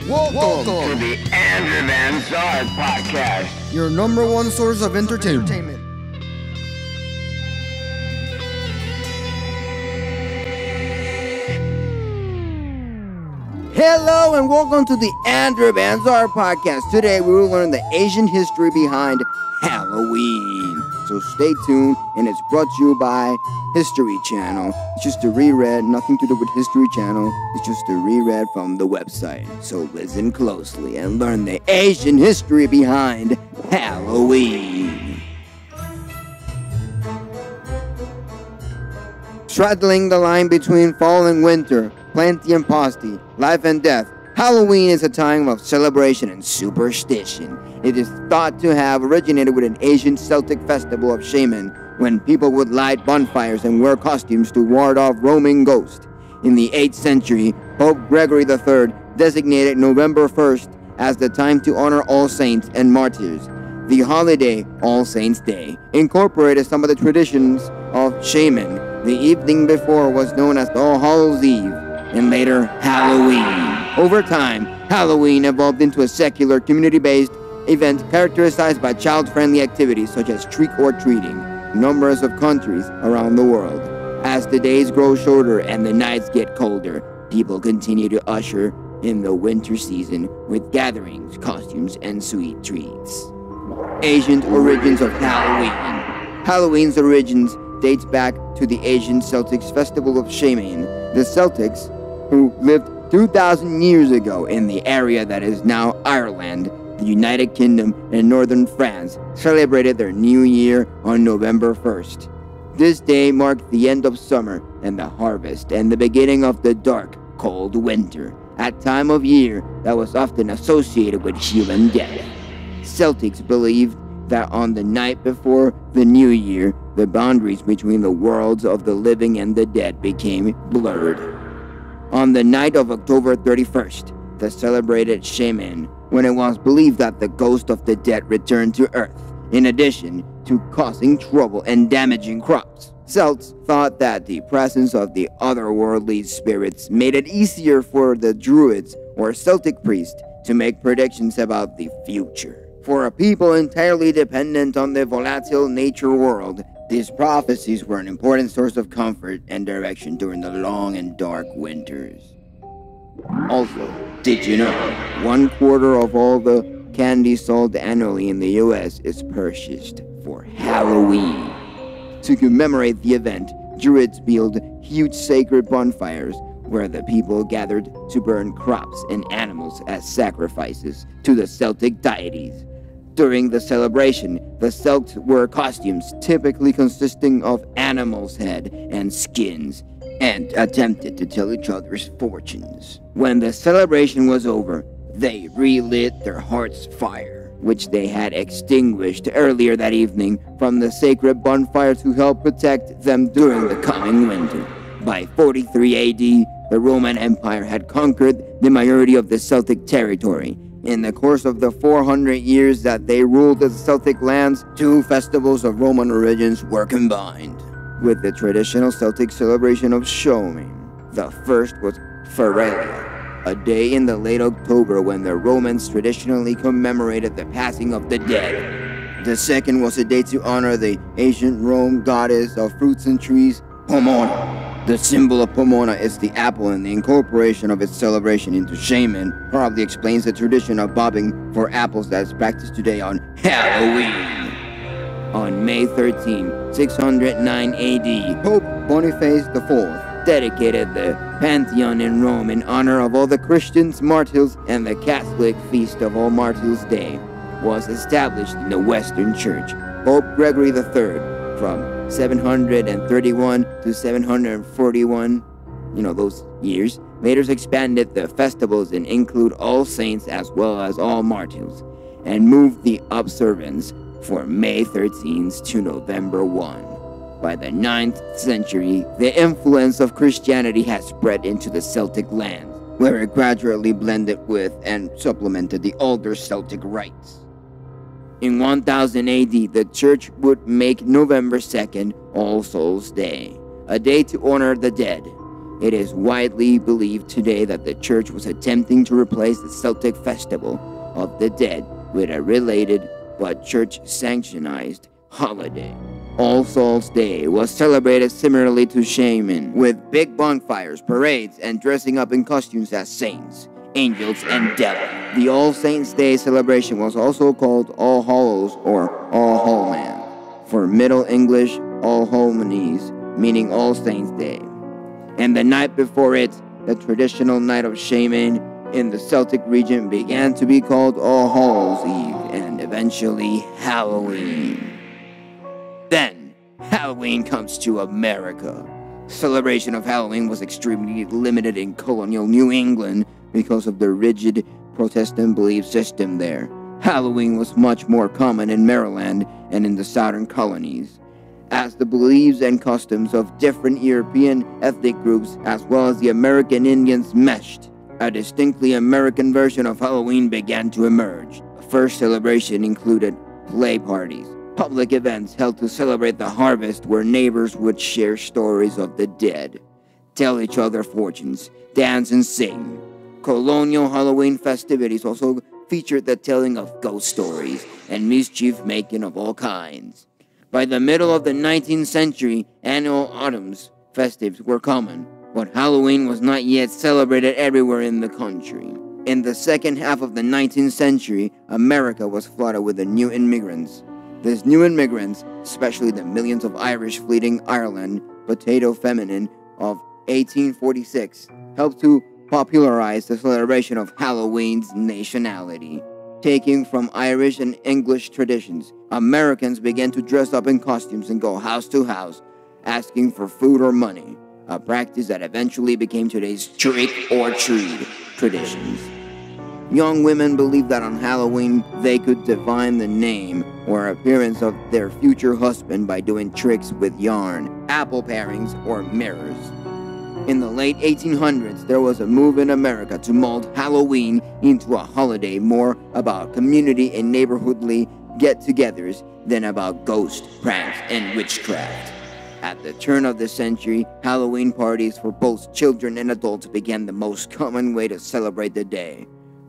Welcome to the Zark podcast, your number one source of entertainment. Hello and welcome to the Zark podcast. Today we will learn the Asian history behind Halloween. So stay tuned, and it's brought to you by History Channel. It's just a reread, nothing to do with History Channel. It's just a reread from the website. So listen closely and learn the Asian history behind Halloween. Straddling the line between fall and winter, plenty and paucity, life and death, Halloween is a time of celebration and superstition. It is thought to have originated with an ancient Celtic festival of shaman, when people would light bonfires and wear costumes to ward off roaming ghosts. In the 8th century, Pope Gregory III designated November 1st as the time to honor all saints and martyrs. The holiday, All Saints' Day, incorporated some of the traditions of shaman. The evening before was known as All Hallows' Eve, and later Halloween. Over time, Halloween evolved into a secular, community-based event characterized by child-friendly activities such as trick-or-treating in numerous of countries around the world. As the days grow shorter and the nights get colder, people continue to usher in the winter season with gatherings, costumes, and sweet treats. Ancient origins of Halloween. Halloween's origins dates back to the ancient Celtics festival of Shaman. The Celtics, who lived 2,000 years ago in the area that is now Ireland, the United Kingdom, and northern France, celebrated their new year on November 1st. This day marked the end of summer and the harvest, and the beginning of the dark, cold winter, a time of year that was often associated with human death. Celtics believed that on the night before the new year, the boundaries between the worlds of the living and the dead became blurred. On the night of October 31st, the celebrated shaman, when it was believed that the ghost of the dead returned to Earth, in addition to causing trouble and damaging crops. Celts thought that the presence of the otherworldly spirits made it easier for the druids or Celtic priests to make predictions about the future. For a people entirely dependent on the volatile nature world, these prophecies were an important source of comfort and direction during the long and dark winters. Also, did you know 1/4 of all the candy sold annually in the US is purchased for Halloween? To commemorate the event, Druids built huge sacred bonfires where the people gathered to burn crops and animals as sacrifices to the Celtic deities. During the celebration, the Celts wore costumes typically consisting of animals' head and skins, and attempted to tell each other's fortunes. When the celebration was over, they relit their heart's fire, which they had extinguished earlier that evening from the sacred bonfire to help protect them during the coming winter. By 43 AD, the Roman Empire had conquered the majority of the Celtic territory. In the course of the 400 years that they ruled the Celtic lands, 2 festivals of Roman origins were combined with the traditional Celtic celebration of Samhain. The first was Feralia, a day in the late October when the Romans traditionally commemorated the passing of the dead. The second was a day to honor the ancient Rome goddess of fruits and trees, Pomona. The symbol of Pomona is the apple, and the incorporation of its celebration into shaman probably explains the tradition of bobbing for apples that is practiced today on Halloween. On May 13, 609 AD, Pope Boniface IV dedicated the Pantheon in Rome in honor of all the Christians, martyrs, and the Catholic Feast of All Martyrs' Day was established in the Western Church. Pope Gregory III, from 731 to 741, those years, later expanded the festivals and include All Saints as well as All Martyrs, and moved the observance for May 13th to November 1. By the 9th century, the influence of Christianity had spread into the Celtic lands, where it gradually blended with and supplemented the older Celtic rites. In 1000 AD, the church would make November 2nd All Souls' Day, a day to honor the dead. It is widely believed today that the church was attempting to replace the Celtic festival of the dead with a related but church-sanctionized holiday. All Souls Day was celebrated similarly to Shaman, with big bonfires, parades, and dressing up in costumes as saints, angels, and devils. The All Saints' Day celebration was also called All Hallows or All Hallman, for Middle English All Hallows, meaning All Saints' Day. And the night before it, the traditional night of Shaman in the Celtic region began to be called All Hallows Eve and eventually Halloween. Then, Halloween comes to America. Celebration of Halloween was extremely limited in colonial New England because of the rigid Protestant belief system there. Halloween was much more common in Maryland and in the southern colonies. As the beliefs and customs of different European ethnic groups as well as the American Indians meshed, a distinctly American version of Halloween began to emerge. The first celebration included play parties, public events held to celebrate the harvest where neighbors would share stories of the dead, tell each other fortunes, dance and sing. Colonial Halloween festivities also featured the telling of ghost stories and mischief-making of all kinds. By the middle of the 19th century, annual autumn's festivities were common, but Halloween was not yet celebrated everywhere in the country. In the second half of the 19th century, America was flooded with the new immigrants. These new immigrants, especially the millions of Irish fleeing Ireland, potato famine of 1846, helped to popularize the celebration of Halloween's nationality. Taking from Irish and English traditions, Americans began to dress up in costumes and go house to house, asking for food or money, a practice that eventually became today's trick-or-treat traditions. Young women believed that on Halloween they could divine the name or appearance of their future husband by doing tricks with yarn, apple parings, or mirrors. In the late 1800s, there was a move in America to mold Halloween into a holiday more about community and neighborhoodly get-togethers than about ghost pranks and witchcraft. At the turn of the century, Halloween parties for both children and adults became the most common way to celebrate the day.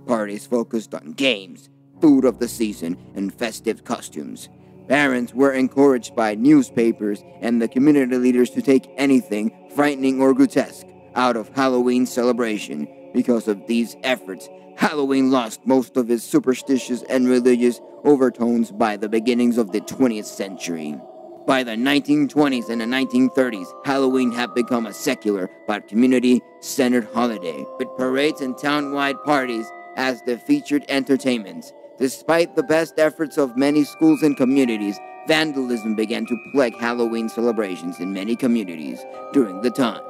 Parties focused on games, food of the season, and festive costumes. Parents were encouraged by newspapers and the community leaders to take anything frightening or grotesque out of Halloween celebration. Because of these efforts, Halloween lost most of its superstitious and religious overtones by the beginnings of the 20th century. By the 1920s and the 1930s, Halloween had become a secular but community-centered holiday, with parades and town-wide parties as the featured entertainment. Despite the best efforts of many schools and communities, vandalism began to plague Halloween celebrations in many communities during the time.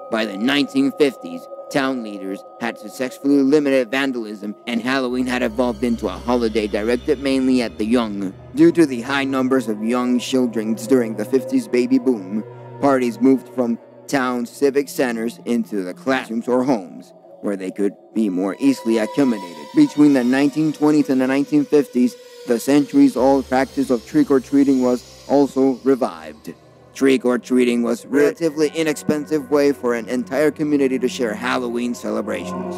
By the 1950s, town leaders had successfully limited vandalism, and Halloween had evolved into a holiday directed mainly at the young. Due to the high numbers of young children during the 50s baby boom, parties moved from town civic centers into the classrooms or homes, where they could be more easily accommodated. Between the 1920s and the 1950s, the centuries-old practice of trick-or-treating was also revived. Trick-or-treating was a relatively inexpensive way for an entire community to share Halloween celebrations.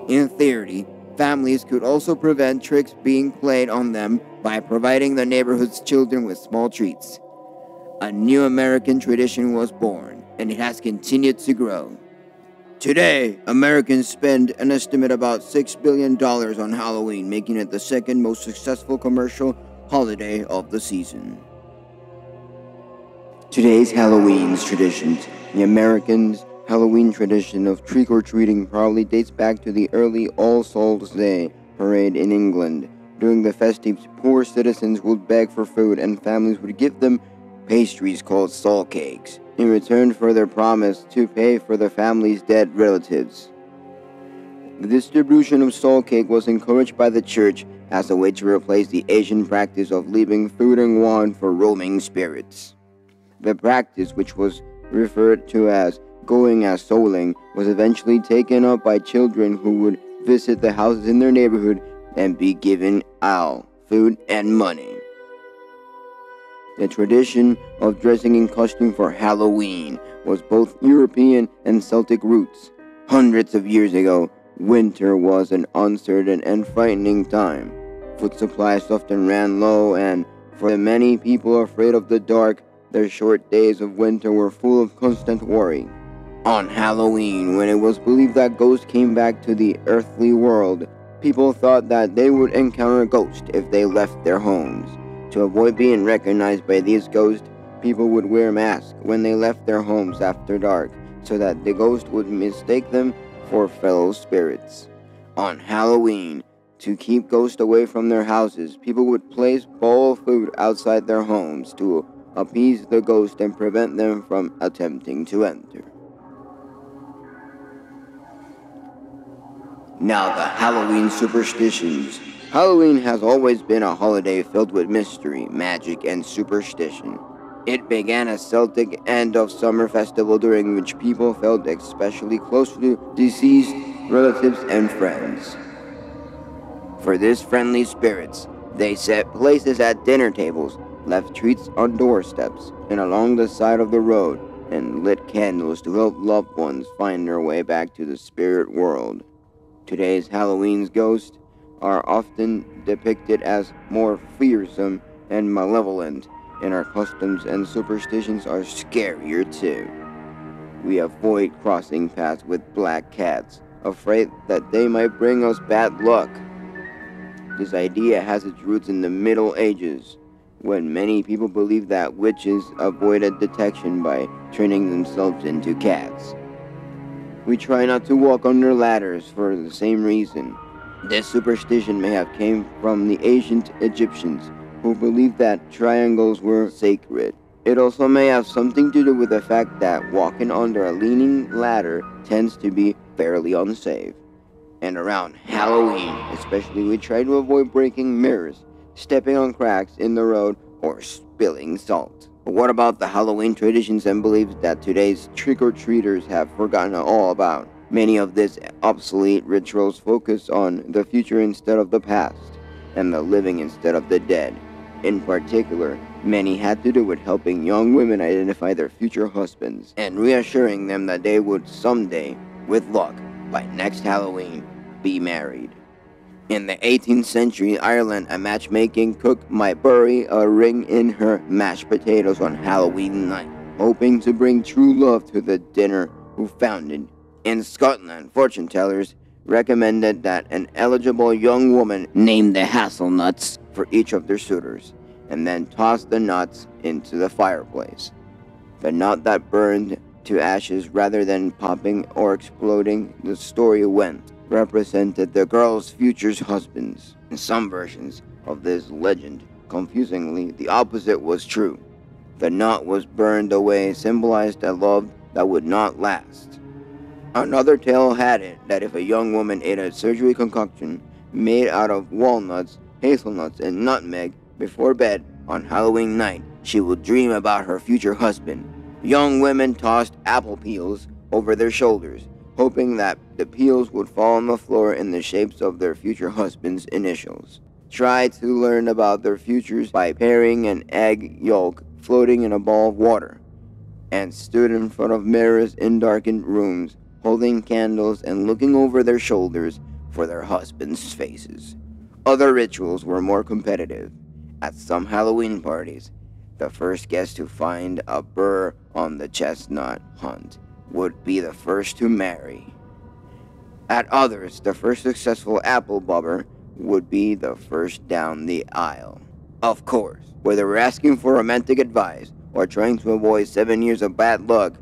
In theory, families could also prevent tricks being played on them by providing the neighborhood's children with small treats. A new American tradition was born, and it has continued to grow. Today, Americans spend an estimate about $6 billion on Halloween, making it the second most successful commercial holiday of the season. Today's Halloween's traditions. The Americans' Halloween tradition of trick-or-treating probably dates back to the early All Souls Day parade in England. During the festivities, poor citizens would beg for food and families would give them pastries called salt cakes in return for their promise to pay for the family's dead relatives. The distribution of salt cake was encouraged by the church as a way to replace the Asian practice of leaving food and wine for roaming spirits. The practice, which was referred to as going as souling, was eventually taken up by children who would visit the houses in their neighborhood and be given food and money. The tradition of dressing in costume for Halloween was both European and Celtic roots. Hundreds of years ago, winter was an uncertain and frightening time. Food supplies often ran low, and for the many people afraid of the dark, their short days of winter were full of constant worry. On Halloween, when it was believed that ghosts came back to the earthly world, people thought that they would encounter ghosts if they left their homes. To avoid being recognized by these ghosts, people would wear masks when they left their homes after dark, so that the ghost would mistake them for fellow spirits. On Halloween, to keep ghosts away from their houses, people would place bowl of food outside their homes to appease the ghost and prevent them from attempting to enter. Now the Halloween superstitions. Halloween has always been a holiday filled with mystery, magic, and superstition. It began as Celtic end-of-summer festival during which people felt especially close to deceased relatives and friends. For these friendly spirits, they set places at dinner tables, left treats on doorsteps and along the side of the road, and lit candles to help loved ones find their way back to the spirit world. Today's Halloween's ghosts are often depicted as more fearsome and malevolent, and our customs and superstitions are scarier too. We avoid crossing paths with black cats, afraid that they might bring us bad luck. This idea has its roots in the Middle Ages, when many people believed that witches avoided detection by turning themselves into cats. We try not to walk under ladders for the same reason. This superstition may have come from the ancient Egyptians, who believed that triangles were sacred. It also may have something to do with the fact that walking under a leaning ladder tends to be fairly unsafe. And around Halloween, especially, we try to avoid breaking mirrors, stepping on cracks in the road, or spilling salt. But what about the Halloween traditions and beliefs that today's trick-or-treaters have forgotten all about? Many of these obsolete rituals focus on the future instead of the past, and the living instead of the dead. In particular, many had to do with helping young women identify their future husbands, and reassuring them that they would someday, with luck, by next Halloween, be married. In the 18th century Ireland, a matchmaking cook might bury a ring in her mashed potatoes on Halloween night, hoping to bring true love to the dinner who found it. In Scotland, fortune tellers recommended that an eligible young woman name the hazelnuts for each of their suitors, and then toss the nuts into the fireplace. The nut that burned to ashes rather than popping or exploding, the story went, represented the girl's future husbands. In some versions of this legend, confusingly, the opposite was true. The nut was burned away, symbolized a love that would not last. Another tale had it that if a young woman ate a surgery concoction made out of walnuts, hazelnuts, and nutmeg before bed on Halloween night, she would dream about her future husband. Young women tossed apple peels over their shoulders, hoping that the peels would fall on the floor in the shapes of their future husband's initials. Tried to learn about their futures by pairing an egg yolk floating in a ball of water, and stood in front of mirrors in darkened rooms, holding candles and looking over their shoulders for their husbands' faces. Other rituals were more competitive. At some Halloween parties, the first guest to find a burr on the chestnut hunt would be the first to marry. At others, the first successful apple bobber would be the first down the aisle. Of course, whether we're asking for romantic advice or trying to avoid 7 years of bad luck,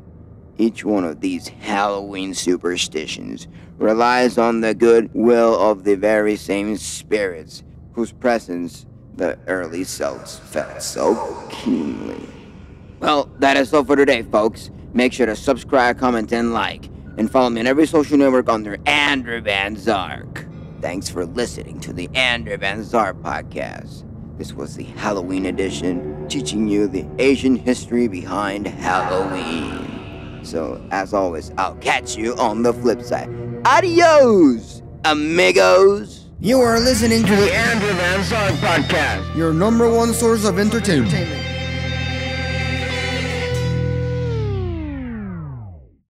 each one of these Halloween superstitions relies on the goodwill of the very same spirits whose presence the early Celts felt so keenly. Well, that is all for today, folks. Make sure to subscribe, comment, and like, and follow me on every social network under Andrew Van Zark. Thanks for listening to the Andrew Van Zark podcast. This was the Halloween edition, teaching you the Asian history behind Halloween. So, as always, I'll catch you on the flip side. Adios, amigos! You are listening to The Andrew Van Zark Podcast. your number one source of entertainment.